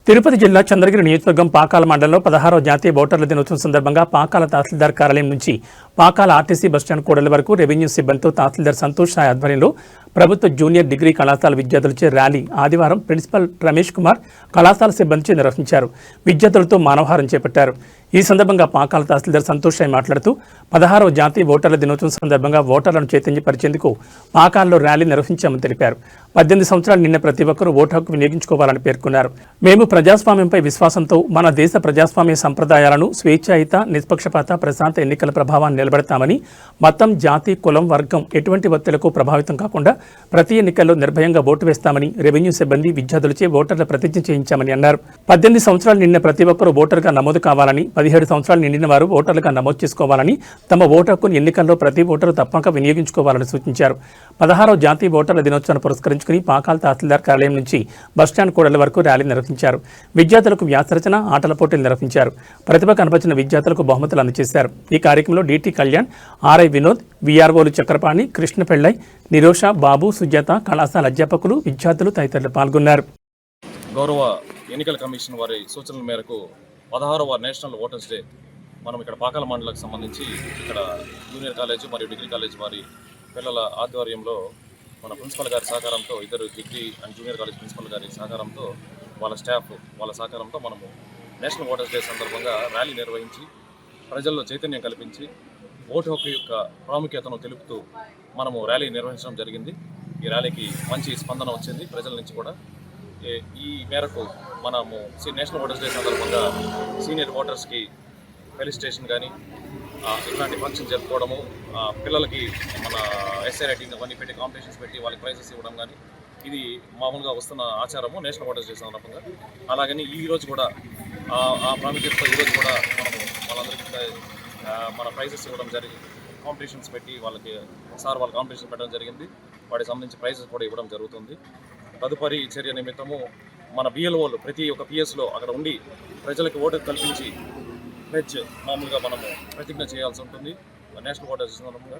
తిరుపతి జిల్లా చంద్రగిరి నియోజకవర్గం పాకాల మండలంలో 16వ జాతీయ ఓటర్ల దినోత్సవం సందర్భంగా పాకాల తహసీల్దార్ కార్యాలయం నుంచి పాకాల ఆర్టీసీ బస్టాండ్ కూడలి వరకు రెవెన్యూ సిబ్బందితో తహసీల్దార్ సంతోష్ సాయి ఆధ్వర్యంలో ప్రభుత్వ జూనియర్ డిగ్రీ కళాశాల విద్యార్థులచే ర్యాలీ ఆదివారం ప్రిన్సిపల్ రమేష్ కుమార్ కళాశాల సిబ్బందిచే నిర్వహించారు. విద్యార్థులతో మానవహారం చేపట్టారు. ఈ సందర్భంగా పాకాల తహసీల్దార్ సంతోష్ సాయి మాట్లాడుతూ 16వ జాతీయ ఓటర్ల దినోత్సవం సందర్భంగా ఓటర్లను చైతన్యపరిచేందుకు పాకాలలో ర్యాలీ నిర్వహించామని తెలిపారు. 18 సంవత్సరాలు నిన్న ప్రతి ఒక్కరూ ఓటు హక్కు వినియోగించుకోవాలని పేర్కొన్నారు. మేము ప్రజాస్వామ్యంపై విశ్వాసంతో మన దేశ ప్రజాస్వామ్య సంప్రదాయాలను స్వేచ్ఛాయుత, నిష్పక్షపాత, ప్రశాంత ఎన్నికల ప్రభావాన్ని నిలబెడతామని, మతం, జాతి, కులం, వర్గం ఎటువంటి ఒత్తిళ్లకు ప్రభావితం కాకుండా ప్రతి ఎన్నికల్లో నిర్భయంగా ఓటు వేస్తామని రెవెన్యూ సిబ్బంది విద్యార్థులచే ఓటర్ల ప్రతిజ్ఞ చేయించామని అన్నారు. 18 సంవత్సరాలు నిన్న ప్రతి ఒక్కరూ ఓటర్గా నమోదు కావాలని, 17 సంవత్సరాలు నిండిన వారు ఓటర్లుగా నమోదు చేసుకోవాలని, తమ ఓటు హక్కును ఎన్నికల్లో ప్రతి ఓటరు తప్పక వినియోగించుకోవాలని సూచించారు. 16వ జాతీయ ఓటర్ల దినోత్సవాన్ని పురస్కరించుకుని పాకాల తహసీల్దార్ కార్యాలయం నుంచి బస్టాండ్ కూడలి వరకు ర్యాలీ నిర్వహించారు. విద్యార్థులకు వ్యాసరచన, ఆటల పోటీలు నిర్వహించారు. ప్రతిభ కనపరిచిన విద్యార్థులకు బహుమతులు అందజేశారు. ఈ కార్యక్రమంలో డిటి కళ్యాణ్, ఆర్ఐ వినోద్, విఆర్ఓలు చక్రపాణి, కృష్ణ పెళ్లై, నిరోష, బాబు, సుజాత, కళాశాల అధ్యాపకులు, విద్యార్థులు తదితరులు పాల్గొన్నారు. గౌరవ ఎన్నికల కమిషన్ వారి సూచనల మేరకు 16వ నేషనల్ ఓటర్స్ డే మనం ఇక్కడ పాకాల మండలకు సంబంధించి ఇక్కడ జూనియర్ కాలేజ్ మరియు డిగ్రీ కాలేజ్ వారి పిల్లల ఆధ్వర్యంలో మన ప్రిన్సిపల్ గారి సహకారంతో, ఇద్దరు degree and junior college principal గారి సహకారంతో, వాళ్ళ స్టాఫ్ వాళ్ళ సహకారంతో మనము నేషనల్ ఓటర్స్ డే సందర్భంగా ర్యాలీ నిర్వహించి ప్రజల్లో చైతన్యం కల్పించి ఓటు హక్కు యొక్క ప్రాముఖ్యతను తెలుపుతూ మనము ర్యాలీ నిర్వహించడం జరిగింది. ఈ ర్యాలీకి మంచి స్పందన వచ్చింది ప్రజల నుంచి కూడా. ఈ మేరకు మనము నేషనల్ ఓటర్స్ డే సందర్భంగా సీనియర్ ఓటర్స్కి ఫెలిసిటేషన్ కానీ ఇట్లాంటి ఫంక్షన్ జరుపుకోవడము, పిల్లలకి మన ఎస్ఐ రైటింగ్ అవన్నీ పెట్టి కాంపిటీషన్స్ పెట్టి వాళ్ళకి ప్రైజెస్ ఇవ్వడం కానీ ఇది మామూలుగా వస్తున్న ఆచారము నేషనల్ ఓటర్స్ డే సందర్భంగా. అలాగని ఈరోజు కూడా ఆ ప్రాముఖ్యతతో ఈరోజు కూడా మనము వాళ్ళందరికీ మన ప్రైజెస్ ఇవ్వడం జరిగింది. కాంపిటీషన్స్ పెట్టి వాళ్ళకి వాళ్ళ కాంపిటీషన్ పెట్టడం జరిగింది. వాటికి సంబంధించి ప్రైజెస్ కూడా ఇవ్వడం జరుగుతుంది. తదుపరి చర్య నిమిత్తము మన బిఎల్ఓలు ప్రతి ఒక్క పిఎస్లో అక్కడ ఉండి ప్రజలకు ఓటు కల్పించి మామూలుగా మనము ప్రతిజ్ఞ చేయాల్సి ఉంటుంది. నేషనల్ ఓటర్స్ సందర్భంగా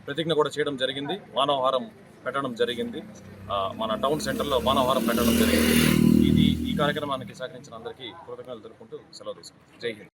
ప్రతిజ్ఞ కూడా చేయడం జరిగింది. మానవహారం పెట్టడం జరిగింది. మన టౌన్ సెంటర్లో మానవహారం పెట్టడం జరిగింది. ఈ కార్యక్రమానికి సహకరించిన అందరికీ కృతజ్ఞతలు తెలుపుకుంటూ సెలవు తీసుకుంటాం. జై హింద్.